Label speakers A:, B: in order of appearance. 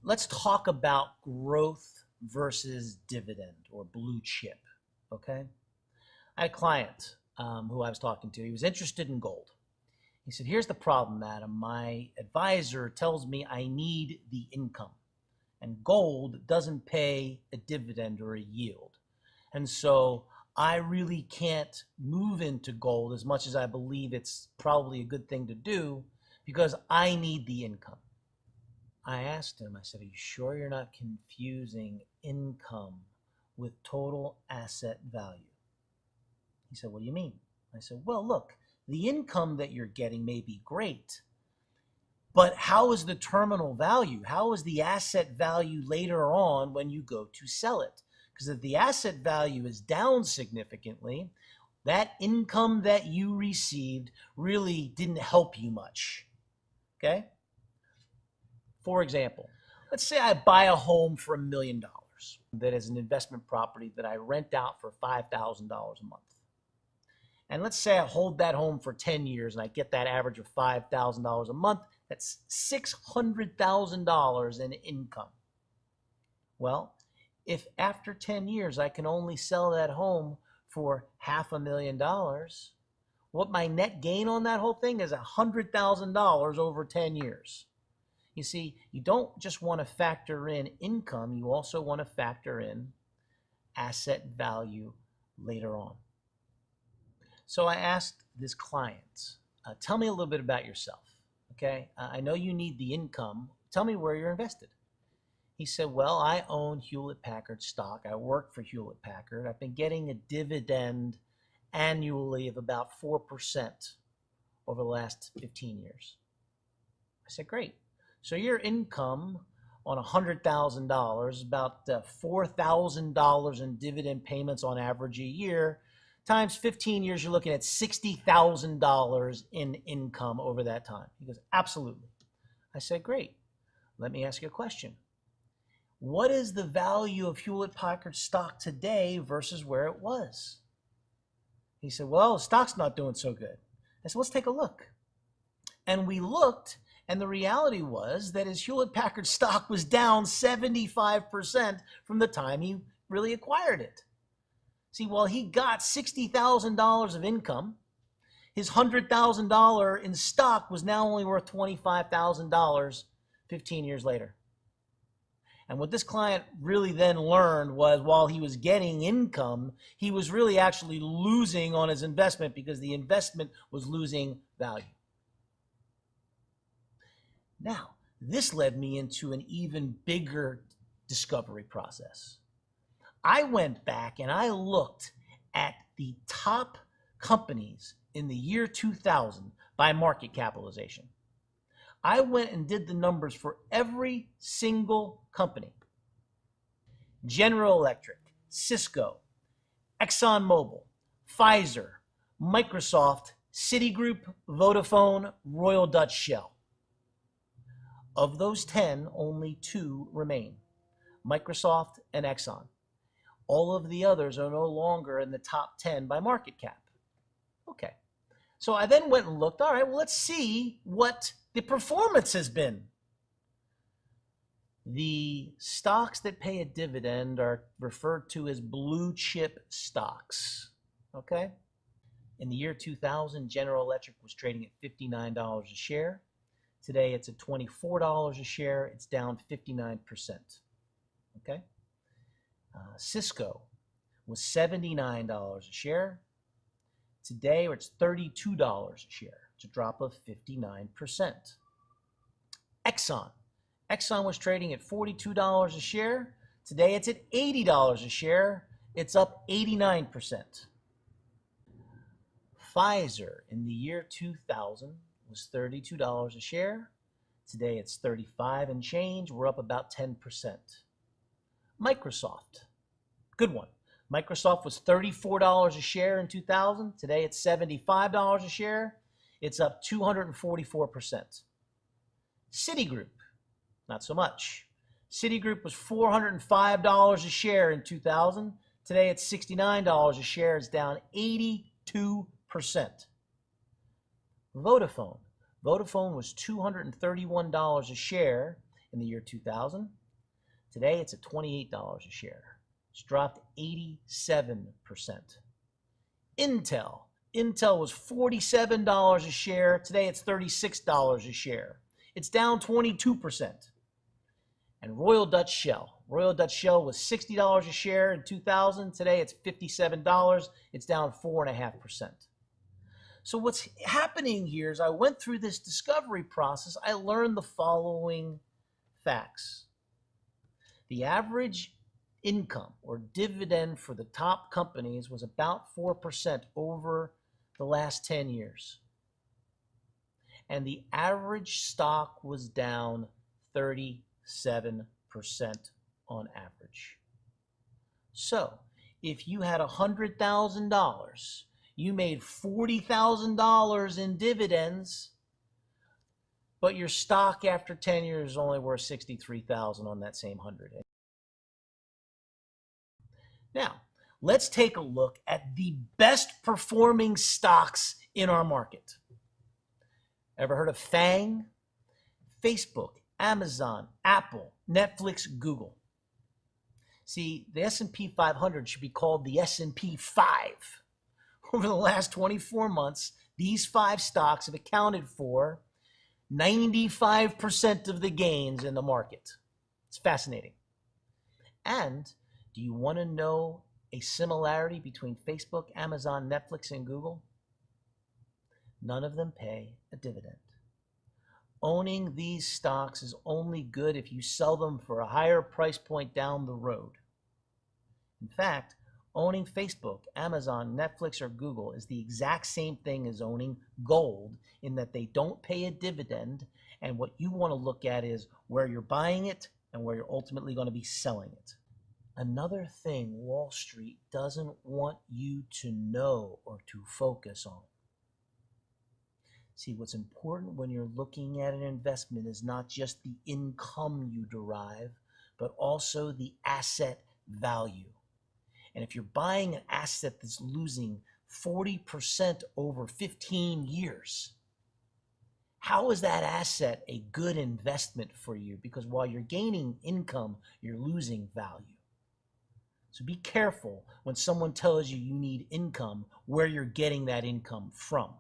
A: let's talk about growth versus dividend or blue chip. Okay. I had a client who I was talking to. He was interested in gold. He said, here's the problem, Adam. My advisor tells me I need the income, and gold doesn't pay a dividend or a yield. And so I really can't move into gold as much as I believe it's probably a good thing to do because I need the income. I asked him, I said, are you sure you're not confusing income with total asset value? He said, what do you mean? I said, well, look, the income that you're getting may be great, but how is the terminal value? How is the asset value later on when you go to sell it? Because if the asset value is down significantly, that income that you received really didn't help you much. Okay? For example, let's say I buy a home for $1 million that is an investment property that I rent out for $5,000 a month. And let's say I hold that home for 10 years and I get that average of $5,000 a month. That's $600,000 in income. Well, if after 10 years I can only sell that home for $500,000, what my net gain on that whole thing is $100,000 over 10 years. You see, you don't just want to factor in income, you also want to factor in asset value later on. So I asked this client, tell me a little bit about yourself, okay? I know you need the income. Tell me where you're invested. He said, well, I own Hewlett-Packard stock. I work for Hewlett-Packard. I've been getting a dividend annually of about 4% over the last 15 years. I said, great. So your income on $100,000, about $4,000 in dividend payments on average a year, times 15 years, you're looking at $60,000 in income over that time. He goes, absolutely. I said, great. Let me ask you a question. What is the value of Hewlett-Packard stock today versus where it was? He said, well, the stock's not doing so good. I said, let's take a look. And we looked, and the reality was that his Hewlett-Packard stock was down 75% from the time he really acquired it. See, while he got $60,000 of income, his $100,000 in stock was now only worth $25,000 15 years later. And what this client really then learned was while he was getting income, he was really actually losing on his investment because the investment was losing value. Now, this led me into an even bigger discovery process. I went back and I looked at the top companies in the year 2000 by market capitalization. I went and did the numbers for every single company. General Electric, Cisco, ExxonMobil, Pfizer, Microsoft, Citigroup, Vodafone, Royal Dutch Shell. Of those 10, only 2 remain, Microsoft and Exxon. All of the others are no longer in the top 10 by market cap. Okay. So I then went and looked, all right, well, let's see what the performance has been. The stocks that pay a dividend are referred to as blue chip stocks. Okay? In the year 2000, General Electric was trading at $59 a share. Today, it's at $24 a share. It's down 59%. Okay? Cisco was $79 a share. Today, it's $32 a share. It's a drop of 59%. Exxon was trading at $42 a share. Today, it's at $80 a share. It's up 89%. Pfizer in the year 2000 was $32 a share. Today, it's 35 and change. We're up about 10%. Microsoft, good one. Microsoft was $34 a share in 2000. Today, it's $75 a share. It's up 244%. Citigroup, not so much. Citigroup was $405 a share in 2000. Today, it's $69 a share. It's down 82%. Vodafone was $231 a share in the year 2000. Today it's at $28 a share. It's dropped 87%. Intel was $47 a share. Today it's $36 a share. It's down 22%. And Royal Dutch Shell was $60 a share in 2000. Today it's $57. It's down 4.5%. So what's happening here is I went through this discovery process. I learned the following facts. The average income or dividend for the top companies was about 4% over the last 10 years. And the average stock was down 37% on average. So if you had $100,000, you made $40,000 in dividends, but your stock after 10 years is only worth $63,000 on that same 100. Now, let's take a look at the best performing stocks in our market. Ever heard of FANG? Facebook, Amazon, Apple, Netflix, Google. See, the S&P 500 should be called the S&P 5. Over the last 24 months, these 5 stocks have accounted for 95% of the gains in the market. It's fascinating. And do you want to know a similarity between Facebook, Amazon, Netflix, and Google? None of them pay a dividend. Owning these stocks is only good if you sell them for a higher price point down the road. In fact, owning Facebook, Amazon, Netflix, or Google is the exact same thing as owning gold in that they don't pay a dividend, and what you want to look at is where you're buying it and where you're ultimately going to be selling it. Another thing Wall Street doesn't want you to know or to focus on. See, what's important when you're looking at an investment is not just the income you derive, but also the asset value. And if you're buying an asset that's losing 40% over 15 years, how is that asset a good investment for you? Because while you're gaining income, you're losing value. So be careful when someone tells you you need income, where you're getting that income from.